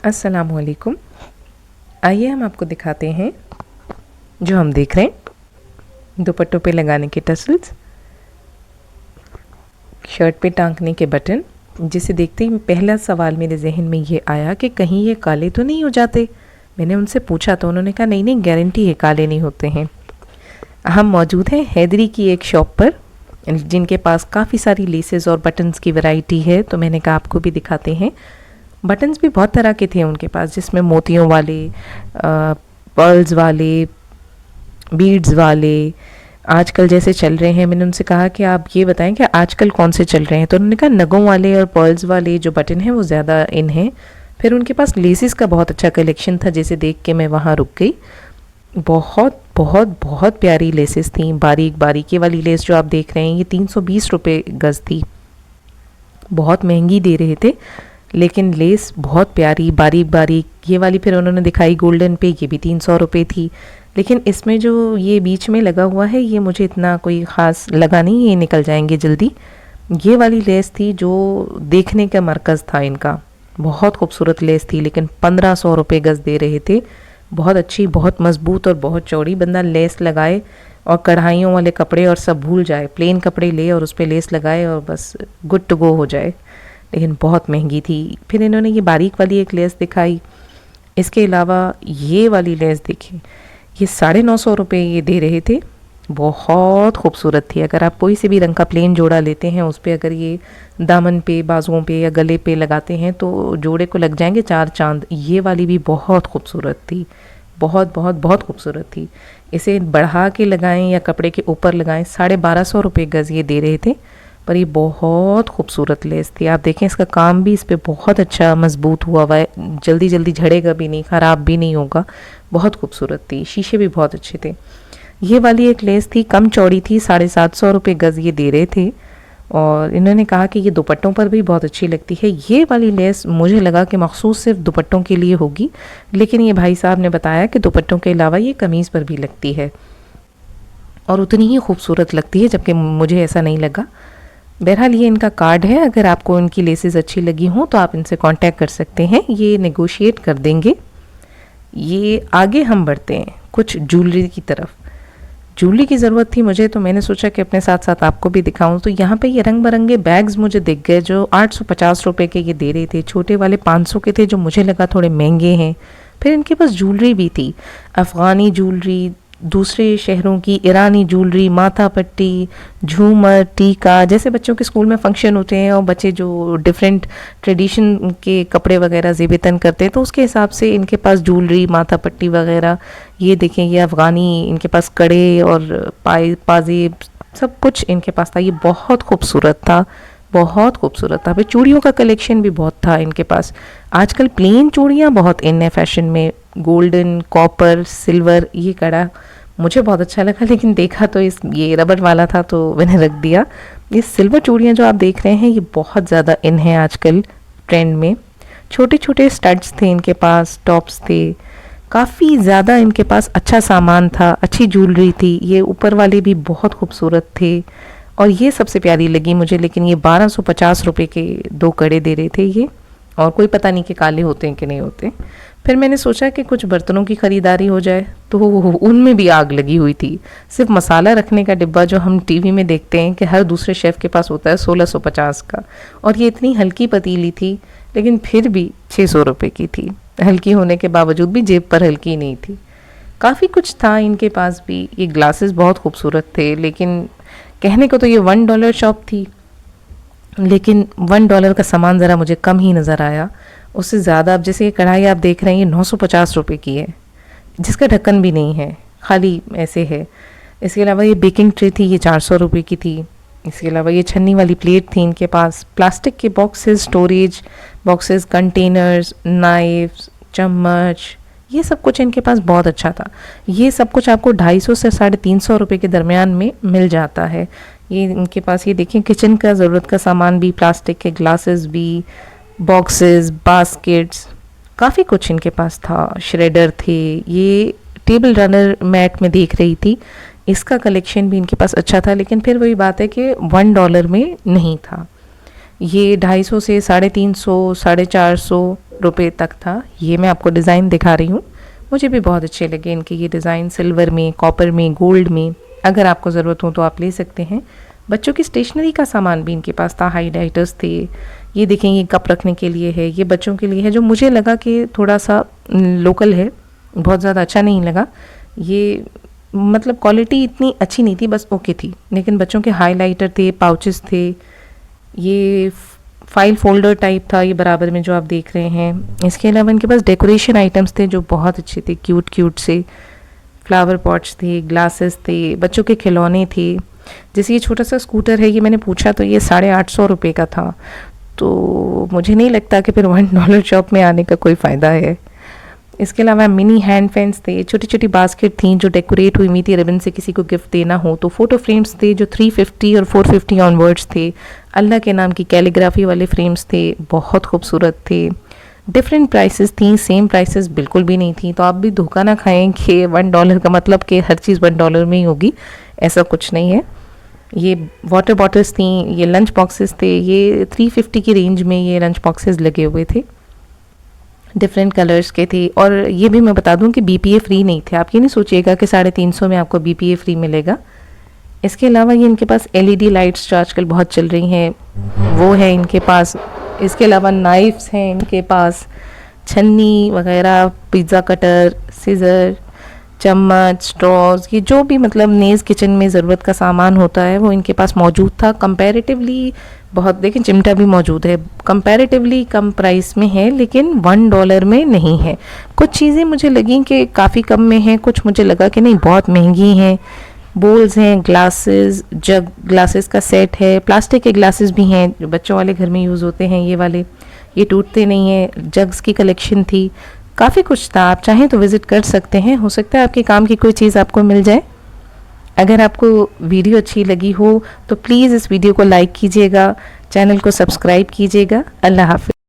अस्सलामुअलैकुम। आइए हम आपको दिखाते हैं जो हम देख रहे हैं दुपट्टों पे लगाने के टसल्स, शर्ट पे टांगने के बटन, जिसे देखते ही पहला सवाल मेरे जहन में ये आया कि कहीं ये काले तो नहीं हो जाते। मैंने उनसे पूछा तो उन्होंने कहा नहीं नहीं, गारंटी है काले नहीं होते हैं। हम मौजूद हैं हैदरी की एक शॉप पर जिनके पास काफ़ी सारी लेसेस और बटन्स की वैरायटी है, तो मैंने कहा आपको भी दिखाते हैं। बटन्स भी बहुत तरह के थे उनके पास, जिसमें मोतियों वाले, पर्ल्स वाले, बीड्स वाले, आजकल जैसे चल रहे हैं। मैंने उनसे कहा कि आप ये बताएं कि आजकल कौन से चल रहे हैं, तो उन्होंने कहा नगों वाले और पर्ल्स वाले जो बटन हैं वो ज़्यादा इन हैं। फिर उनके पास लेसेस का बहुत अच्छा कलेक्शन था, जिसे देख के मैं वहाँ रुक गई। बहुत बहुत बहुत प्यारी लेसेस थी, बारीक बारीक। ये वाली लेस जो आप देख रहे हैं ये 320 रुपये गज़ थी, बहुत महंगी दे रहे थे, लेकिन लेस बहुत प्यारी बारीक बारीक। ये वाली फिर उन्होंने दिखाई गोल्डन पे, ये भी 300 रुपये थी। लेकिन इसमें जो ये बीच में लगा हुआ है ये मुझे इतना कोई ख़ास लगा नहीं, ये निकल जाएंगे जल्दी। ये वाली लेस थी जो देखने का मरकज़ था इनका, बहुत खूबसूरत लेस थी, लेकिन 1500 रुपये गज़ दे रहे थे। बहुत अच्छी, बहुत मज़बूत और बहुत चौड़ी। बंदा लेस लगाए और कढ़ाइयों वाले कपड़े और सब भूल जाए, प्लेन कपड़े ले और उस पर लेस लगाए और बस गुड टू गो हो जाए। लेकिन बहुत महंगी थी। फिर इन्होंने ये बारीक वाली एक लेस दिखाई। इसके अलावा ये वाली लेस देखी, ये 950 रुपये ये दे रहे थे। बहुत खूबसूरत थी। अगर आप कोई से भी रंग का प्लेन जोड़ा लेते हैं, उस पर अगर ये दामन पे, बाजुओं पे या गले पे लगाते हैं तो जोड़े को लग जाएंगे 4 चांद। ये वाली भी बहुत खूबसूरत थी, बहुत बहुत बहुत खूबसूरत थी। इसे बढ़ा के लगाएं या कपड़े के ऊपर लगाएं, 1250 रुपये गज़ ये दे रहे थे। पर ये बहुत खूबसूरत लेस थी। आप देखें इसका काम भी इस पर बहुत अच्छा मजबूत हुआ हुआ है, जल्दी जल्दी झड़ेगा भी नहीं, ख़राब भी नहीं होगा। बहुत खूबसूरत थी, शीशे भी बहुत अच्छे थे। ये वाली एक लेस थी, कम चौड़ी थी, 750 रुपये गज़ ये दे रहे थे। और इन्होंने कहा कि ये दुपट्टों पर भी बहुत अच्छी लगती है। ये वाली लेस मुझे लगा कि मखसूस सिर्फ दुपट्टों के लिए होगी, लेकिन ये भाई साहब ने बताया कि दुपट्टों के अलावा ये कमीज़ पर भी लगती है और उतनी ही खूबसूरत लगती है, जबकि मुझे ऐसा नहीं लगा। बहरहाल ये इनका कार्ड है, अगर आपको इनकी लेसेस अच्छी लगी हों तो आप इनसे कांटेक्ट कर सकते हैं, ये नेगोशिएट कर देंगे। ये आगे हम बढ़ते हैं कुछ ज्वेलरी की तरफ। ज्वेलरी की ज़रूरत थी मुझे, तो मैंने सोचा कि अपने साथ साथ आपको भी दिखाऊं। तो यहाँ पे ये रंग बिरंगे बैग्स मुझे दिख गए जो 850 रुपये के ये दे रहे थे। छोटे वाले 500 के थे, जो मुझे लगा थोड़े महंगे हैं। फिर इनके पास ज्वेलरी भी थी, अफ़गानी ज्वेलरी, दूसरे शहरों की ईरानी ज्वेलरी, माथा पट्टी, झूमर, टीका। जैसे बच्चों के स्कूल में फंक्शन होते हैं और बच्चे जो डिफरेंट ट्रेडिशन के कपड़े वगैरह ज़ेबतन करते हैं, तो उसके हिसाब से इनके पास ज्वेलरी, माथा पट्टी वगैरह। ये देखें, ये अफ़गानी, इनके पास कड़े और पाजेब, सब कुछ इनके पास था। ये बहुत खूबसूरत था, बहुत खूबसूरत था। फिर चूड़ियों का कलेक्शन भी बहुत था इनके पास। आजकल प्लेन चूड़ियाँ बहुत इन है फैशन में, गोल्डन, कॉपर, सिल्वर। ये कड़ा मुझे बहुत अच्छा लगा, लेकिन देखा तो ये रबड़ वाला था तो मैंने रख दिया। ये सिल्वर चूड़ियाँ जो आप देख रहे हैं ये बहुत ज़्यादा इन है आजकल ट्रेंड में। छोटे छोटे स्टड्स थे इनके पास, टॉप्स थे, काफ़ी ज़्यादा इनके पास अच्छा सामान था, अच्छी ज्वेलरी थी। ये ऊपर वाले भी बहुत खूबसूरत थे और ये सबसे प्यारी लगी मुझे, लेकिन ये 1250 रुपये के 2 कड़े दे रहे थे ये, और कोई पता नहीं कि काले होते हैं कि नहीं होते। फिर मैंने सोचा कि कुछ बर्तनों की ख़रीदारी हो जाए, तो उनमें भी आग लगी हुई थी। सिर्फ मसाला रखने का डिब्बा जो हम टीवी में देखते हैं कि हर दूसरे शेफ़ के पास होता है, 1650 का, और ये इतनी हल्की पतीली थी, लेकिन फिर भी 600 रुपये की थी। हल्की होने के बावजूद भी जेब पर हल्की नहीं थी। काफ़ी कुछ था इनके पास भी। ये ग्लासेस बहुत खूबसूरत थे, लेकिन कहने को तो ये $1 शॉप थी, लेकिन $1 का सामान ज़रा मुझे कम ही नज़र आया। उससे ज़्यादा, अब जैसे ये कढ़ाई आप देख रहे हैं, ये 950 रुपये की है, जिसका ढक्कन भी नहीं है, खाली ऐसे है। इसके अलावा ये बेकिंग ट्रे थी, ये 400 रुपये की थी। इसके अलावा ये छन्नी वाली प्लेट थी इनके पास। प्लास्टिक के boxes, storage boxes, containers, knifes, चम्मच, ये सब कुछ इनके पास बहुत अच्छा था। ये सब कुछ आपको 250 से 350 रुपये के दरमियान में मिल जाता है। ये इनके पास, ये देखें, किचन का ज़रूरत का सामान भी, प्लास्टिक के ग्लासेस भी, बॉक्सेस, बास्केट्स, काफ़ी कुछ इनके पास था। श्रेडर थे। ये टेबल रनर मैट में देख रही थी, इसका कलेक्शन भी इनके पास अच्छा था, लेकिन फिर वही बात है कि $1 में नहीं था। ये 250 से 350, 450, रुपये तक था। ये मैं आपको डिज़ाइन दिखा रही हूँ, मुझे भी बहुत अच्छे लगे इनके ये डिज़ाइन, सिल्वर में, कॉपर में, गोल्ड में। अगर आपको ज़रूरत हो तो आप ले सकते हैं। बच्चों की स्टेशनरी का सामान भी इनके पास था, हाइलाइटर्स थे, ये देखें ये कप रखने के लिए है, ये बच्चों के लिए है, जो मुझे लगा कि थोड़ा सा लोकल है, बहुत ज़्यादा अच्छा नहीं लगा। ये मतलब क्वालिटी इतनी अच्छी नहीं थी, बस ओके थी, लेकिन बच्चों के हाइलाइटर थे, पाउचेस थे, ये फाइल फोल्डर टाइप था ये बराबर में जो आप देख रहे हैं। इसके अलावा इनके पास डेकोरेशन आइटम्स थे जो बहुत अच्छे थे, क्यूट क्यूट से फ्लावर पॉट्स थे, ग्लासेस थे, बच्चों के खिलौने थे। जैसे ये छोटा सा स्कूटर है, ये मैंने पूछा तो ये 850 रुपये का था, तो मुझे नहीं लगता कि फिर $1 शॉप में आने का कोई फ़ायदा है। इसके अलावा मिनी हैंड फैंस थे, छोटी छोटी बास्केट थी जो डेकोरेट हुई हुई थी, रिबन से किसी को गिफ्ट देना हो तो। फ़ोटो फ्रेम्स थे जो 350 और 450 ऑनवर्ड्स थे, अल्लाह के नाम की कैलीग्राफी वाले फ्रेम्स थे, बहुत खूबसूरत थे। डिफरेंट प्राइसेस थी, सेम प्राइसेस बिल्कुल भी नहीं थी, तो आप भी धोखा ना खाएं कि $1 का मतलब कि हर चीज़ $1 में ही होगी, ऐसा कुछ नहीं है। ये वाटर बॉटल्स थी, ये लंच बॉक्सेस थे, ये 350 की रेंज में ये लंच बॉक्सेस लगे हुए थे, डिफरेंट कलर्स के थे। और ये भी मैं बता दूं कि BPA फ्री नहीं थे, आप ये नहीं सोचिएगा कि 350 में आपको BPA फ्री मिलेगा। इसके अलावा ये इनके पास LED लाइट्स जो आजकल बहुत चल रही हैं वो है इनके पास। इसके अलावा नाइफ्स हैं इनके पास, छन्नी वगैरह, पिज़्ज़ा कटर, सीज़र, चम्मच, स्ट्रॉज, ये जो भी मतलब नेज़ किचन में ज़रूरत का सामान होता है वो इनके पास मौजूद था। कंपैरेटिवली बहुत, देखिए चिमटा भी मौजूद है, कंपैरेटिवली कम प्राइस में है, लेकिन $1 में नहीं है। कुछ चीज़ें मुझे लगी कि काफ़ी कम में हैं, कुछ मुझे लगा कि नहीं बहुत महंगी हैं। बोल्स हैं, ग्लासेस, जग ग्लासेस का सेट है, प्लास्टिक के ग्लासेस भी हैं जो बच्चों वाले घर में यूज़ होते हैं, ये वाले, ये टूटते नहीं हैं। जग्स की कलेक्शन थी, काफ़ी कुछ था। आप चाहें तो विज़िट कर सकते हैं, हो सकता है आपके काम की कोई चीज़ आपको मिल जाए। अगर आपको वीडियो अच्छी लगी हो तो प्लीज़ इस वीडियो को लाइक कीजिएगा, चैनल को सब्सक्राइब कीजिएगा। अल्लाह हाफ़िज़।